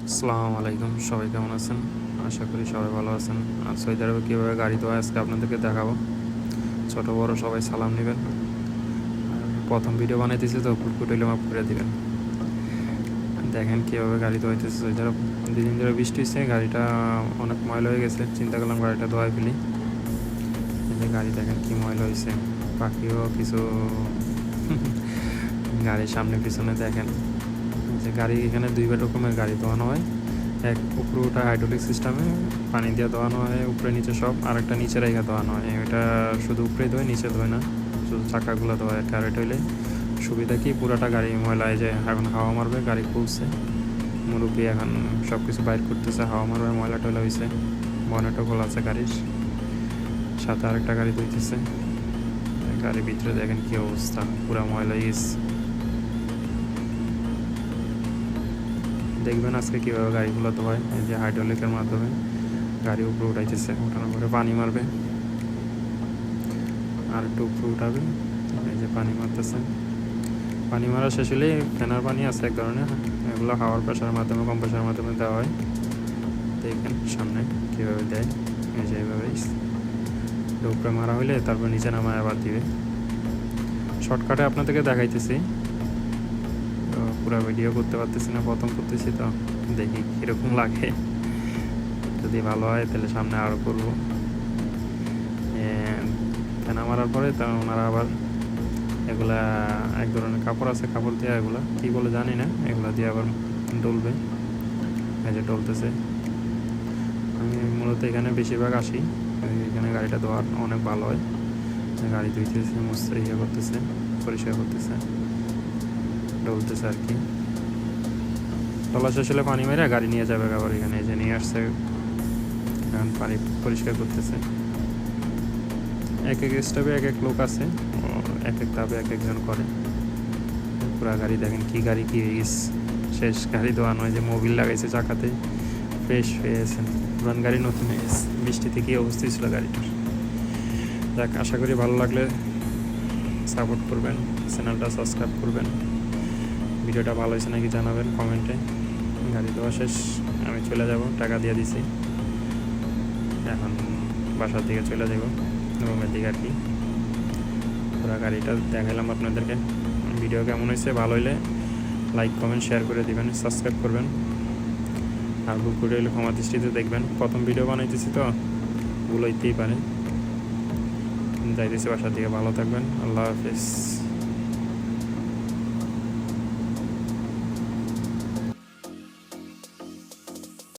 আসসালামু আলাইকুম, সবাই কেমন আছেন? আশা করি সবাই ভালো আছেন। আর সৌদি আরবে কীভাবে গাড়ি ধোয়া আজকে আপনাদেরকে দেখাবো। ছোটো বড়ো সবাই সালাম নেবেন। আর প্রথম ভিডিও বানাইতেছি তো ফুটফুট মাফ করে দেবেন। দেখেন কীভাবে গাড়ি ধোয়াইতেছে সৌদি আরব। দুদিন ধরে বৃষ্টি হচ্ছে, গাড়িটা অনেক ময়লা হয়ে গেছে। চিন্তা করলাম গাড়িটা ধোয়াই ফেলি। এই যে গাড়ি দেখেন কী ময়লা হয়েছে। পাখিও কিছু গাড়ির সামনে পিছনে দেখেন যে গাড়ি এখানে দুই রকমের গাড়ি ধোয়ানো হয়। এক উপরে ওঠা হাইড্রোলিক সিস্টেমে পানি দিয়ে ধোয়ানো হয় উপরে নিচে সব, আর একটা নিচে রেখে ধোয়ানো হয়। এটা শুধু উপরে ধোয়, নিচে ধোয় না, শুধু চাকাগুলো ধোয়। আর এটা হইলে সুবিধা কি, পুরাটা গাড়ি ময়লায় যায়। এখন হাওয়া মারবে, গাড়ি খুলছে, মুরব্বী এখন সব কিছু বাইর করতেছে, হাওয়া মারবে, ময়লা টয়লা হয়েছে। বনেটও খোলা আছে গাড়ির সাথে, আরেকটা গাড়ি ধুইতেছে। গাড়ির ভিতরে দেখেন কি অবস্থা, পুরা ময়লা গেছে। দেখবেন আজকে কীভাবে গাড়িগুলো ধোয়। এই যে হাইড্রোলিকের মাধ্যমে গাড়ি উপরে উঠাইতেছে, উঠানোর পরে পানি মারবে, আর একটু উপরে উঠাবে। এই যে পানি মারতেছে, পানি মারা শেষ হলেই ফেনার পানি আছে এক ধরনের, এগুলো হাওয়ার প্রেশারের মাধ্যমে, কম্প্রেসারের মাধ্যমে দেওয়া হয়। দেখেন সামনে কীভাবে দেয়। এই যে এইভাবেই উপরে মারা হইলে তারপর নিচে নামায় আবার দিবে। শর্টকাটে আপনাদেরকে দেখাইতেছি, তো পুরো ভিডিও করতে পারতেছি না, প্রথম করতেছি তো, দেখি কীরকম লাগে। যদি ভালো হয় তাহলে সামনে আরও করবো। ফেনা মারার পরে তা ওনারা আবার এগুলা এক ধরনের কাপড় আছে, কাপড় দিয়ে এগুলা কী বলে জানি না, এগুলা দিয়ে আবার ডলবে। এই যে ডলতেছে। আমি মূলত এখানে বেশিরভাগ আসি, এখানে গাড়িটা ধোয়ার অনেক ভালো হয়। গাড়ি ধুইতেছে, মুছতে করতেছে, পরিষ্কার করতেছে, ডলতেছে আর কি। ডলা শেষ হলে পানি মেরে গাড়ি নিয়ে যাবে আবার এখানে। এই যে নিয়ে আসছে, এখন পানি পরিষ্কার করতেছে। এক এক স্টাফে এক এক লোক আছে, এক এক ধাপে এক একজন করে। পুরা গাড়ি দেখেন কি গাড়ি কি শেষ গাড়ি ধোয়া নয়, যে মোবিল লাগাইছে চাকাতে, ফ্রেশ হয়ে গেছে। পুরান গাড়ি নতুন হয়ে গেছে। বৃষ্টি থেকে অবস্থা ছিল গাড়িটার। যাক, আশা করি ভালো লাগলে সাপোর্ট করবেন, চ্যানেলটা সাবস্ক্রাইব করবেন। ভিডিওটা ভালো হয়েছে নাকি জানাবেন কমেন্টে। গাড়ি ধোয়া শেষ, আমি চলে যাব, টাকা দিয়ে দিছি। এখন বাসার দিকে চলে যাব, রুমের দিকে আর কি। পুরো গাড়িটা দেখালাম আপনাদেরকে। ভিডিও কেমন হয়েছে, ভালো হইলে লাইক কমেন্ট শেয়ার করে দিবেন, সাবস্ক্রাইব করবেন। আর ভুল করে হইলে ক্ষমা দৃষ্টিতে দেখবেন। প্রথম ভিডিও বানাইতেছি তো, ভুল হইতেই পারে। যাইতেছি বাসার দিকে, ভালো থাকবেন, আল্লাহ হাফেজ।